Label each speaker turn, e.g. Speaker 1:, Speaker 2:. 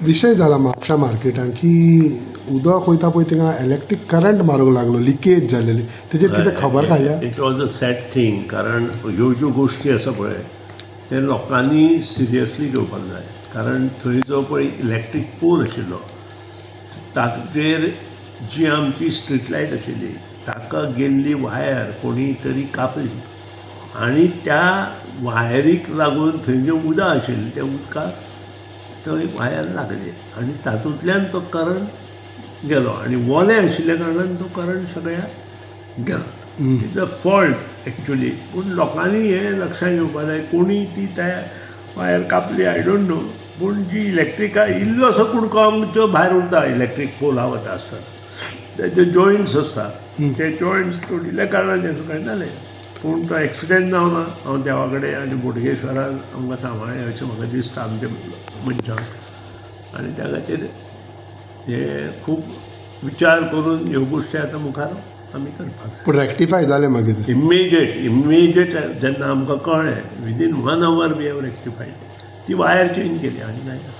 Speaker 1: विशय जाला म्हापशा मार्केटान की उदक वयता पळय थिंगा इलेक्ट्रीक करंट मारूंक लागलो लिकेज जालेली तेजेर कितें खबर काडल्या?
Speaker 2: It was a sad thing. कारण ह्यो ज्यो गोश्टी आसा पळय ते लोकांनी सिरियसली घेवपाक जाय. कारण थंय जो पळय इलेक्ट्रीक पोल आशिल्लो ताचेर जी आमची स्ट्रीट लायट आशिल्ली ताका गेल्ली वायर कोणी तरी कापली आनी त्या वायरीक लागून थंय जें उदक आशिल्लें त्या उदकाक थंय वायर लागली आनी तातूंतल्यान तो करंट गेलो आनी वोलें आशिल्ल्या कारणान तो करंट सगळ्याक गेलो. It's a fault actually. पूण लोकांनी हें लक्षांत घेवपाक जाय कोणी ती त्या वायर कापली आय डोंट नो. पूण जी इलेक्ट्रिका इल्लोसो कुडको आमचो भायर उरता इलेक्ट्रीक पोला वता आसतना तेजे जॉयंट्स आसता ते जॉयंट्स तोडिल्ल्या कारणान हें सगळें जालें. पूण तो एक्सिडेंट जावना. हांव देवा कडेन आनी बोडगेश्वरान आमकां सांबाळ्ळें अशें म्हाका दिसता आमच्या मनशांक. आनी त्या खातीर हे खूब विचार करून ह्यो गोश्टी आतां मुखार आमी करपाक जाय.
Speaker 1: पूण रेक्टिफाय जालें मागीर
Speaker 2: इमिजिएट जेन्ना आमकां कळ्ळें विदीन 1 hour वी हॅव रेक्टिफायड ती वायर चेंज केली आनी काय ना.